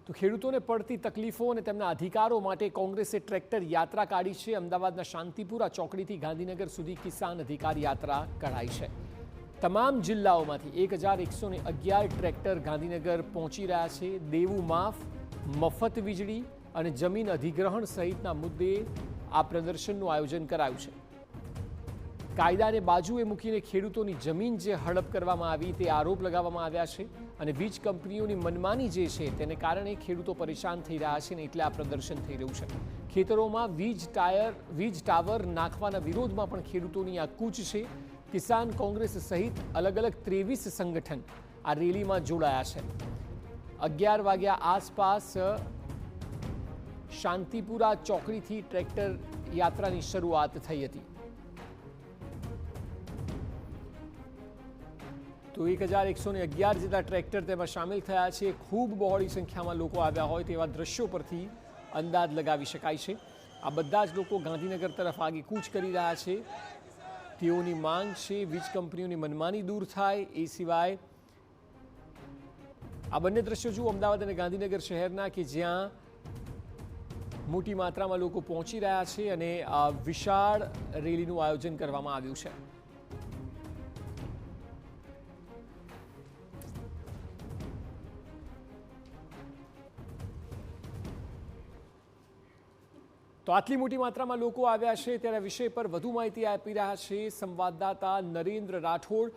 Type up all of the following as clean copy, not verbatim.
તો ખેડૂતોને પડતી તકલીફો અને તેમના અધિકારો માટે કોંગ્રેસે ટ્રેક્ટર યાત્રા કાઢી છે। અમદાવાદના શાંતિપુરા ચોકડીથી ગાંધીનગર સુધી કિસાન અધિકાર યાત્રા કઢાઈ છે। તમામ જિલ્લાઓમાંથી 1111 ટ્રેક્ટર ગાંધીનગર પહોંચી રહ્યા છે। દેવું માફ, મફત વીજળી અને જમીન અધિગ્રહણ સહિતના મુદ્દે આ પ્રદર્શનનું આયોજન કરાયું છે। કાયદાને બાજુએ મૂકીને ખેડૂતોની જમીન જે હડપ કરવામાં આવી તે આરોપ લગાવવામાં આવ્યા છે અને વીજ કંપનીઓની મનમાની જે છે તેને કારણે ખેડૂતો પરેશાન થઈ રહ્યા છે ને એટલે આ પ્રદર્શન થઈ રહ્યું છે। ખેતરોમાં વીજ ટાવર નાખવાના વિરોધમાં પણ ખેડૂતોની આ કૂચ છે। કિસાન કોંગ્રેસ સહિત અલગ અલગ 23 સંગઠન આ રેલીમાં જોડાયા છે। 11 વાગ્યા આસપાસ શાંતિપુરા ચોકડીથી ટ્રેક્ટર યાત્રાની શરૂઆત થઈ હતી। તો 1111 જેટલા ટ્રેક્ટર તેમાં સામેલ થયા છે। ખૂબ બહોળી સંખ્યામાં લોકો આવ્યા હોય તેવા દ્રશ્યો પરથી અંદાજ લગાવી શકાય છે। આ બધા જ લોકો ગાંધીનગર તરફ આગે કૂચ કરી રહ્યા છે। તેઓની માંગ છે વીજ કંપનીઓની મનમાની દૂર થાય। એ સિવાય આ બંને દ્રશ્યો જુઓ અમદાવાદ અને ગાંધીનગર શહેરના કે જ્યાં મોટી માત્રામાં લોકો પહોંચી રહ્યા છે અને આ વિશાળ રેલીનું આયોજન કરવામાં આવ્યું છે। તો આટલી મોટી માત્રામાં લોકો આવ્યા છે ત્યારે વિષય પર વધુ માહિતી આપી રહ્યા છે સંવાદદાતા નરેન્દ્ર રાઠોડ।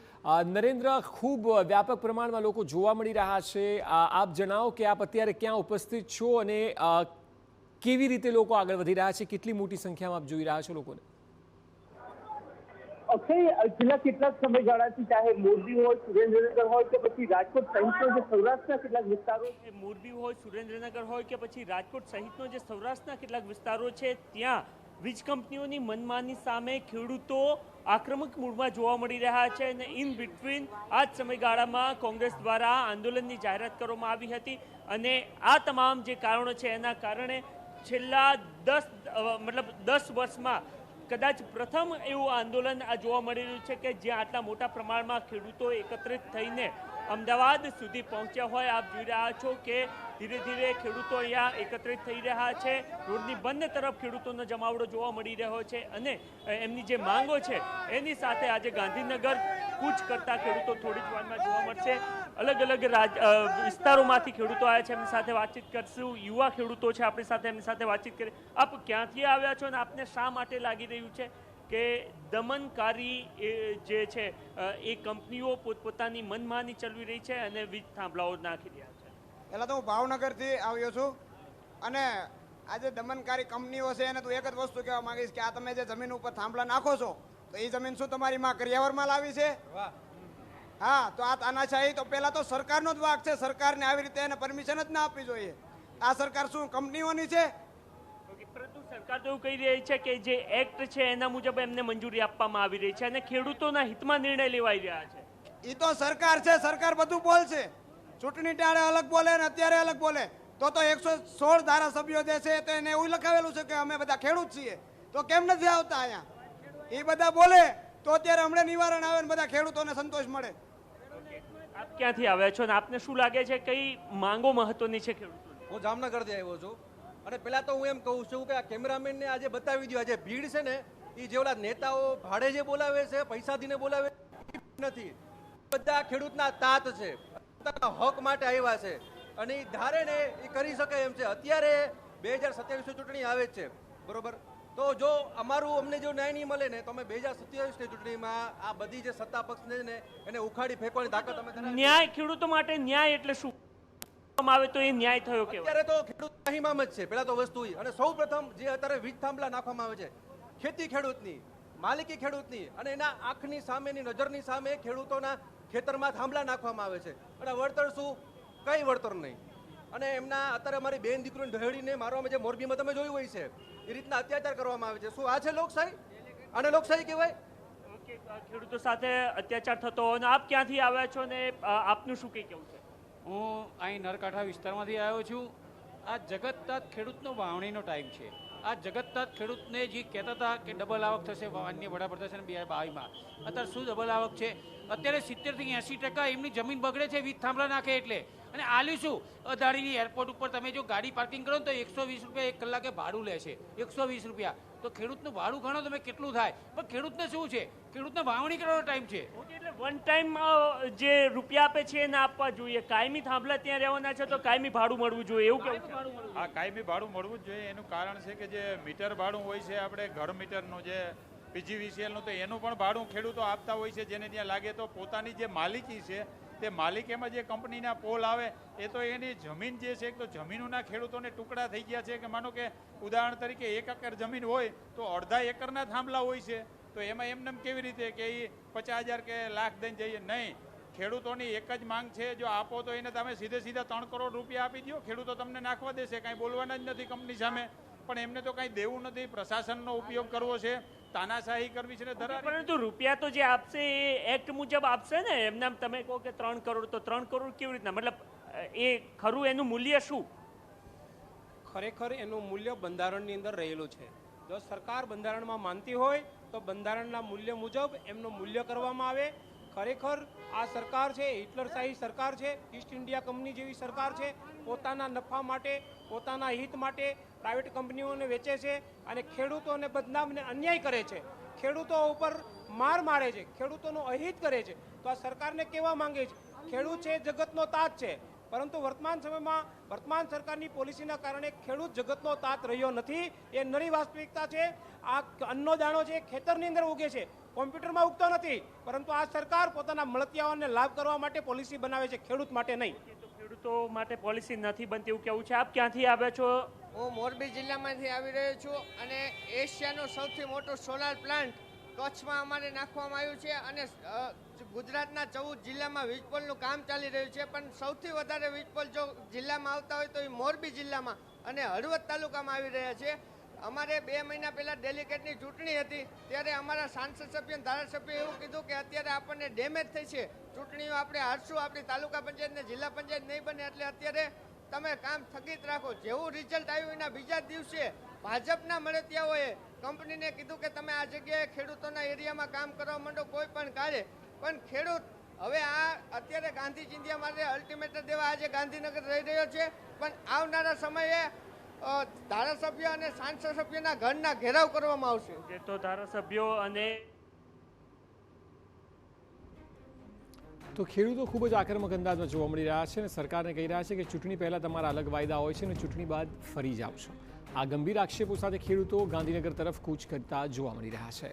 નરેન્દ્ર, ખૂબ વ્યાપક પ્રમાણમાં લોકો જોવા મળી રહ્યા છે। આપ જણાવો કે આપ અત્યારે ક્યાં ઉપસ્થિત છો અને કેવી રીતે લોકો આગળ વધી રહ્યા છે? કેટલી મોટી સંખ્યામાં આપ જોઈ રહ્યા છો લોકોને? અક્ષય, છેલ્લા કેટલાક સમયગાળાથી ચાહે મોરબી હોય, સુરેન્દ્રનગર હોય કે પછી રાજકોટ સહિતનો જે સૌરાષ્ટ્રના કેટલાક વિસ્તારો છે, મોરબી હોય, સુરેન્દ્રનગર હોય કે પછી રાજકોટ સહિતનો જે સૌરાષ્ટ્રના કેટલાક વિસ્તારો છે ત્યાં વીજ કંપનીઓની મનમાની સામે ખેડૂતો આક્રમક મૂડમાં જોવા મળી રહ્યા છે અને ઇન બિટવીન આ જ સમયગાળામાં કોંગ્રેસ દ્વારા આંદોલનની જાહેરાત કરવામાં આવી હતી અને આ તમામ જે કારણો છે એના કારણે છેલ્લા 10 વર્ષમાં કદાચ પ્રથમ એવું આંદોલન આ જોવા મળી રહ્યું છે કે જ્યાં આટલા મોટા પ્રમાણમાં ખેડૂતો એકત્રિત થઈને અમદાવાદ સુધી પહોંચ્યા હોય। આપ જોઈ રહ્યા છો કે ધીરે ધીરે ખેડૂતો અહીંયા એકત્રિત થઈ રહ્યા છે। રોડની બંને તરફ ખેડૂતોનો જમાવડો જોવા મળી રહ્યો છે અને એમની જે માંગો છે એની સાથે આજે ગાંધીનગર કૂચ કરતા ખેડૂતો થોડી જ વારમાં જોવા મળશે। અલગ અલગ વિસ્તારોમાંથી ખેડૂતો આવ્યા છે, એમની સાથે વાતચીત કરશું। યુવા ખેડૂતો છે આપણી સાથે, એમની સાથે વાતચીત કરી। આપ ક્યાંથી આવ્યા છો અને આપને શા માટે લાગી રહ્યું છે કે દમનકારી જે છે એ કંપનીઓ પોતપોતાની મનમાની ચલાવી રહી છે અને વીજ થાંભલાઓ નાખી રહ્યા છે? પહેલાં તો હું ભાવનગરથી આવ્યો છું અને આજે દમનકારી કંપનીઓ છે એને તો એક જ વસ્તુ કહેવા માંગીશ કે આ તમે જે જમીન ઉપર થાંભલા નાખો છો તો એ જમીન શું તમારી માં કરિયાવરમાં લાવી છે? હા, તો આ તાનાશાહી તો પહેલાં તો સરકારનો જ વાંક છે। સરકારને આવી રીતે એને પરમિશન જ ના આપવી જોઈએ। આ સરકાર શું કંપનીઓની છે? પરંતુ સરકાર તો એવું કહી રહી છે કે જે એક્ટ છે એના મુજબ એમને મંજૂરી આપવામાં આવી રહી છે અને ખેડૂતોના હિતમાં નિર્ણય લેવાઈ રહ્યા છે। એ તો સરકાર છે, સરકાર બધું બોલશે। ચૂંટણી ટાળે અલગ બોલે અને અત્યારે અલગ બોલે। તો 116 ધારાસભ્યો જે છે તો એને એવું લખાવેલું છે કે અમે બધા ખેડૂત છીએ, તો કેમ નથી આવતા અહીંયા? એ બધા બોલે તો અત્યારે હમણાં નિવારણ આવે ને બધા ખેડૂતોને સંતોષ મળે। આપ ક્યાંથી આવ્યા છો અને આપને શું લાગે છે કઈ માંગો મહત્વની છે ખેડૂતોની? હું જામનગરથી આવ્યો છું અને પહેલાં તો હું એમ કહું છું કે આ કેમેરામેનને આજે બતાવી દો, આજે ભીડ છે ને એ જે ઓલા નેતાઓ ભાડે જે બોલાવે છે, પૈસા દીને બોલાવે નથી, બધા ખેડૂતના તાત છે, પોતાના હક માટે આવ્યા છે અને એ ધારે ને એ કરી શકે એમ છે। અત્યારે 2027 ચૂંટણી આવે જ છે, બરોબર? તો જો અમને જો ન્યાય નહીં મળે ને તો અમે 2027ની ચૂંટણીમાં આ બધી જે સત્તા પક્ષને ને એને ઉખાડી ફેંકવાની તાકાત અમે ધરાવીએ। ન્યાય, ખેડૂતો માટે ન્યાય એટલે શું આવે તો એ ન્યાય થયો કે? અત્યારે તો ખેડૂત ત્રાહિમામ જ છે પહેલા તો વસ્તુ। અને સૌ પ્રથમ જે અત્યારે વીજ થાંભલા નાખવામાં આવે છે ખેતી ખેડૂતની, માલિકી ખેડૂતની અને એના આંખની સામેની નજરની સામે ખેડૂતોના ખેતરમાં થાંભલા નાખવામાં આવે છે અને વળતર શું? કઈ વળતર નહીં। અને એમના અત્યારે અમારી બેન દીકરીને ઢહેડીને મારવામાં, જે મોરબીમાં તમે જોયું હોય છે એ રીતના અત્યાચાર કરવામાં આવે છે। શું આ છે લોકશાહી? આને લોકશાહી કહેવાય? ખેડૂતો સાથે અત્યાચાર થતો હોય અને આપ ક્યાંથી આવ્યા છો અને આપનું શું કંઈ કહેવું છે? હું અહીં નરકાંઠા વિસ્તારમાંથી આવ્યો છું। આ જગતનાથ ખેડૂતનો વાવણીનો ટાઈમ છે। આ જગતનાથ ખેડૂતને જે કહેતા હતા કે ડબલ આવક થશે માનનીય વડાપ્રધાન 2022માં, અત્યારે શું ડબલ આવક છે? અત્યારે 70 થી 80% એમની જમીન બગડે છે વીજ થાંભલા નાખે એટલે। અને આલ્યું શું અદાણીની એરપોર્ટ ઉપર તમે જો ગાડી પાર્કિંગ કરો ને તો 120 રૂપિયા 1 કલાકે ભાડું લે છે, 120 રૂપિયા. તો ખેડૂતનું ભાડું ગણો તમે કેટલું થાય, પણ ખેડૂતને શું છે, ખેડૂતને વાવણી કરવાનો ટાઈમ છે. એટલે વન ટાઈમ જે રૂપિયા આપે છે એને આપવા જોઈએ. કાયમી થાંભલા ત્યાં રહેવાના છે તો કાયમી ભાડું મળવું જોઈએ, એવું કેવું? આ કાયમી ભાડું મળવું જ જોઈએ. એનું કારણ છે કે જે મીટર ભાડું હોય છે, આપણે ઘર મીટરનું જે PGVCL નું, તો એનું પણ ભાડું ખેડૂતો આપતા હોય છે. જેને ત્યાં લાગે તો પોતાની જે માલિકી છે તે માલિકીમાં જે કંપનીના પોલ આવે એ તો એની જમીન જે છે, તો જમીનોના ખેડૂતોને ટુકડા થઈ ગયા છે. કે માનો કે ઉદાહરણ તરીકે 1 એકર જમીન હોય તો અડધા એકરના થાંભલા હોય છે. તો એમાં એમને કેવી રીતે કે એ 50,000 કે લાખ દઈને જઈએ? નહીં, ખેડૂતોની એક જ માંગ છે, જો આપો તો એને તમે સીધા 3 કરોડ રૂપિયા આપી દો, ખેડૂતો તમને નાખવા દેશે, કાંઈ બોલવાના જ નથી કંપની સામે. પણ એમને તો કાંઈ દેવું નથી, પ્રશાસનનો ઉપયોગ કરવો છે, તાનાશાહી કરવી છે ને ધરાવી. પરંતુ રૂપિયા તો જે આપશે એ એક્ટ મુજબ આપશે ને. એમને તમે કહો કે 3 કરોડ, તો 3 કરોડ કેવી રીતના? મતલબ એ ખરું એનું મૂલ્ય શું? ખરેખર એનું મૂલ્ય બંધારણની અંદર રહેલું છે. જો સરકાર બંધારણમાં માનતી હોય તો બંધારણના મૂલ્ય મુજબ એમનું મૂલ્ય કરવામાં આવે. ખરેખર આ સરકાર છે હિટલરશાહી સરકાર છે, ઈસ્ટ ઇન્ડિયા કંપની જેવી સરકાર છે. પોતાના નફા માટે, પોતાના હિત માટે પ્રાઇવેટ કંપનીઓને વેચે છે અને ખેડૂતોને બદનામને અન્યાય કરે છે, ખેડૂતો ઉપર માર મારે છે, ખેડૂતોનું અહિત કરે છે. તો આ સરકારને કહેવા માંગે છે, ખેડૂત છે જગતનો તાત છે, પરંતુ વર્તમાન સમયમાં વર્તમાન સરકારની પોલિસીના કારણે ખેડૂત જગતનો તાત રહ્યો નથી. એ નરી વાસ્તવિકતા છે. આ અન્નનો દાણો છે ખેતરની અંદર ઉગે છે, કોમ્પ્યુટરમાં ઉગતો નથી. પરંતુ આ સરકાર પોતાના મળતિયાઓને લાભ કરવા માટે પોલિસી બનાવે છે, ખેડૂત માટે નહીં. ખેડૂતો માટે પોલિસી નથી બનતી એવું કેવું છે. આપ ક્યાંથી આવ્યા છો? હું મોરબી જિલ્લામાંથી આવી રહ્યો છું અને એશિયાનો સૌથી મોટો સોલાર પ્લાન્ટ કચ્છમાં અમારે નાખવામાં આવ્યું છે અને ગુજરાતના 14 જિલ્લામાં વીજપોલનું કામ ચાલી રહ્યું છે. પણ સૌથી વધારે વીજપોલ જો જિલ્લામાં આવતા હોય તો એ મોરબી જિલ્લામાં અને હળવદ તાલુકામાં આવી રહ્યા છે. અમારે 2 મહિના પહેલાં ડેલિગેટની ચૂંટણી હતી ત્યારે અમારા સાંસદ સભ્ય ધારાસભ્ય એવું કીધું કે અત્યારે આપણને ડેમેજ થઈ છે, ચૂંટણીઓ આપણે હારશું, આપણી તાલુકા પંચાયત ને જિલ્લા પંચાયત નહીં બને, એટલે અત્યારે તમે કામ સ્થગિત રાખો. જેવું રિઝલ્ટ આવ્યું એના બીજા દિવસે ભાજપના મળતિયાઓએ કંપનીને કીધું કે તમે આ જગ્યાએ ખેડૂતોના એરિયામાં કામ કરવા માંડો કોઈ પણ કાળે. પણ ખેડૂત હવે આ અત્યારે ગાંધી ચિંધ્યા માટે અલ્ટિમેટમ દેવા આજે ગાંધીનગર રહી રહ્યો છે. પણ આવનારા સમયે ધારાસભ્ય અને સાંસદ સભ્યના ઘરના ઘેરાવ કરવામાં આવશે. જે તો ધારાસભ્યો અને તો ખેડૂતો ખૂબ જ આક્રમક અંદાજમાં જોવા મળી રહ્યા છે અને સરકારને કહી રહ્યા છે કે ચૂંટણી પહેલાં તમારા અલગ વાયદા હોય છે અને ચૂંટણી બાદ ફરી જાવ છો. આ ગંભીર આક્ષેપો સાથે ખેડૂતો ગાંધીનગર તરફ કૂચ કરતા જોવા મળી રહ્યા છે.